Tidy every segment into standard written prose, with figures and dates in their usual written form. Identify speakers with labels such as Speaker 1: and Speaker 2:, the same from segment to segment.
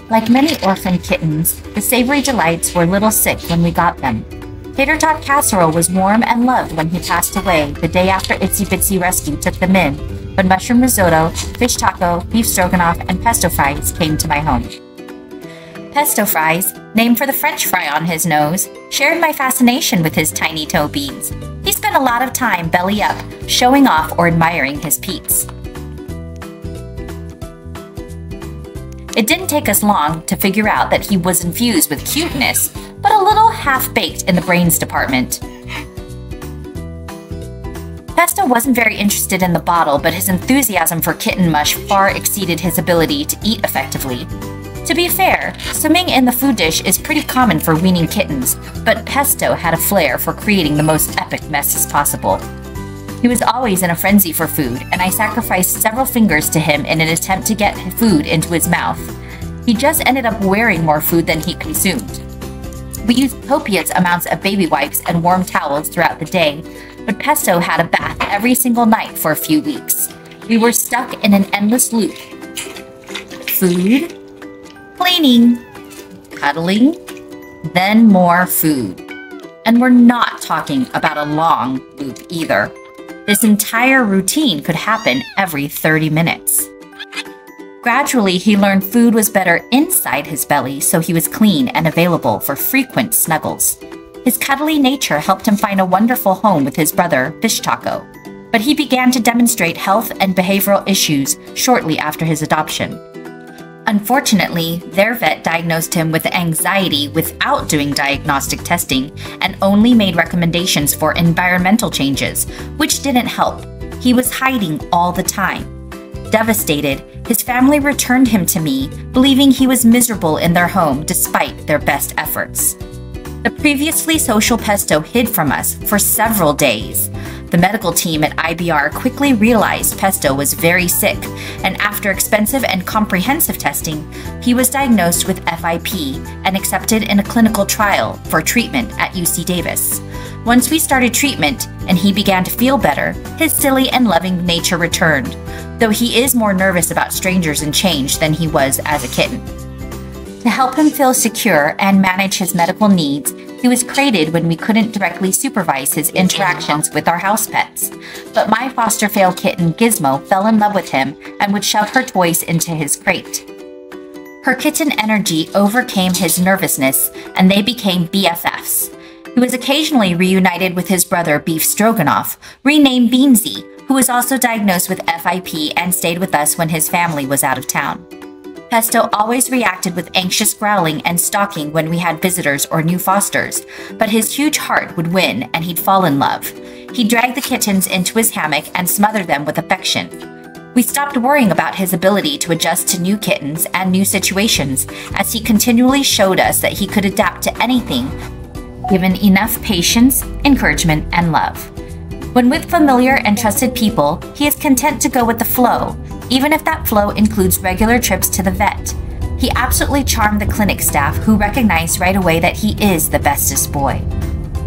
Speaker 1: Like many orphan kittens, the savory delights were a little sick when we got them. Tater tot casserole was warm and loved when he passed away the day after Itsy Bitsy Rescue took them in, but mushroom risotto, fish taco, beef stroganoff, and pesto fries came to my home. Pesto Fries, named for the French fry on his nose, shared my fascination with his tiny toe beans. He spent a lot of time belly up, showing off or admiring his peats. It didn't take us long to figure out that he was infused with cuteness, but a little half-baked in the brains department. Pesto wasn't very interested in the bottle, but his enthusiasm for kitten mush far exceeded his ability to eat effectively. To be fair, swimming in the food dish is pretty common for weaning kittens, but Pesto had a flair for creating the most epic messes possible. He was always in a frenzy for food, and I sacrificed several fingers to him in an attempt to get food into his mouth. He just ended up wearing more food than he consumed. We used copious amounts of baby wipes and warm towels throughout the day, but Pesto had a bath every single night for a few weeks. We were stuck in an endless loop. Food, cleaning, cuddling, then more food. And we're not talking about a long loop either. This entire routine could happen every 30 minutes. Gradually, he learned food was better inside his belly, so he was clean and available for frequent snuggles. His cuddly nature helped him find a wonderful home with his brother, Fish Taco, but he began to demonstrate health and behavioral issues shortly after his adoption. Unfortunately, their vet diagnosed him with anxiety without doing diagnostic testing and only made recommendations for environmental changes, which didn't help. He was hiding all the time. Devastated, his family returned him to me, believing he was miserable in their home despite their best efforts. The previously social Pesto hid from us for several days. The medical team at IBR quickly realized Pesto was very sick, and after expensive and comprehensive testing, he was diagnosed with FIP and accepted in a clinical trial for treatment at UC Davis. Once we started treatment and he began to feel better, his silly and loving nature returned, though he is more nervous about strangers and change than he was as a kitten. To help him feel secure and manage his medical needs, he was crated when we couldn't directly supervise his interactions with our house pets. But my foster fail kitten, Gizmo, fell in love with him and would shove her toys into his crate. Her kitten energy overcame his nervousness, and they became BFFs. He was occasionally reunited with his brother, Beef Stroganoff, renamed Beansy, who was also diagnosed with FIP and stayed with us when his family was out of town. Pesto always reacted with anxious growling and stalking when we had visitors or new fosters, but his huge heart would win and he'd fall in love. He'd drag the kittens into his hammock and smother them with affection. We stopped worrying about his ability to adjust to new kittens and new situations, as he continually showed us that he could adapt to anything, given enough patience, encouragement, and love. When with familiar and trusted people, he is content to go with the flow, even if that flow includes regular trips to the vet. He absolutely charmed the clinic staff, who recognized right away that he is the bestest boy.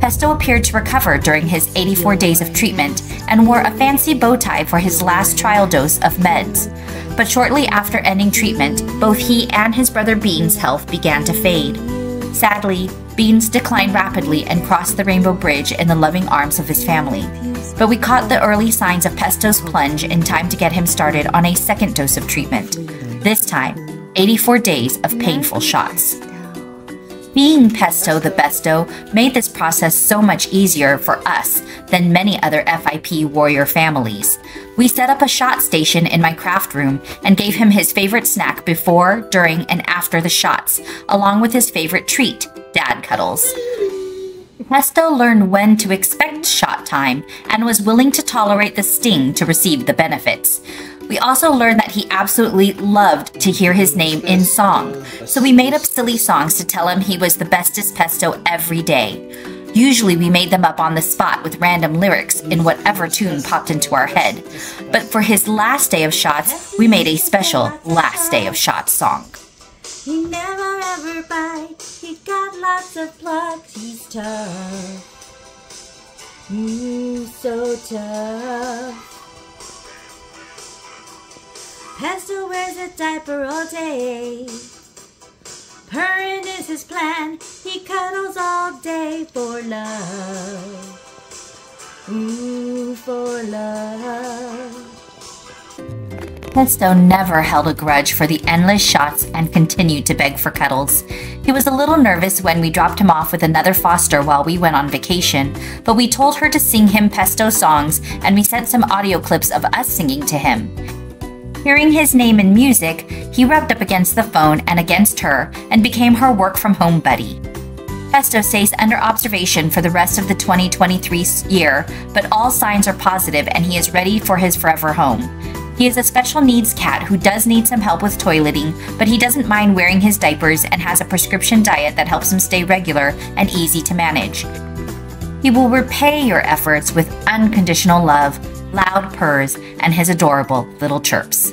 Speaker 1: Pesto appeared to recover during his 84 days of treatment and wore a fancy bow tie for his last trial dose of meds. But shortly after ending treatment, both he and his brother Beans' health began to fade. Sadly, Beans declined rapidly and crossed the Rainbow Bridge in the loving arms of his family. But we caught the early signs of Pesto's plunge in time to get him started on a second dose of treatment. This time, 84 days of painful shots. Being Pesto the Besto made this process so much easier for us than many other FIP warrior families. We set up a shot station in my craft room and gave him his favorite snack before, during, and after the shots, along with his favorite treat, Dad Cuddles. Pesto learned when to expect shot time and was willing to tolerate the sting to receive the benefits. We also learned that he absolutely loved to hear his name in song, so we made up silly songs to tell him he was the bestest Pesto every day. Usually we made them up on the spot with random lyrics in whatever tune popped into our head, but for his last day of shots, we made a special Last Day of Shots song.
Speaker 2: He never ever bites, he got lots of plugs, he's tough. So tough. Pesto wears a diaper all day. man. He cuddles all day for love. Ooh, for love.
Speaker 1: Pesto never held a grudge for the endless shots and continued to beg for cuddles. He was a little nervous when we dropped him off with another foster while we went on vacation, but we told her to sing him Pesto songs and we sent some audio clips of us singing to him. Hearing his name in music, he rubbed up against the phone and against her and became her work-from-home buddy. Pesto stays under observation for the rest of the 2023 year, but all signs are positive and he is ready for his forever home. He is a special needs cat who does need some help with toileting, but he doesn't mind wearing his diapers and has a prescription diet that helps him stay regular and easy to manage. He will repay your efforts with unconditional love, loud purrs, and his adorable little chirps.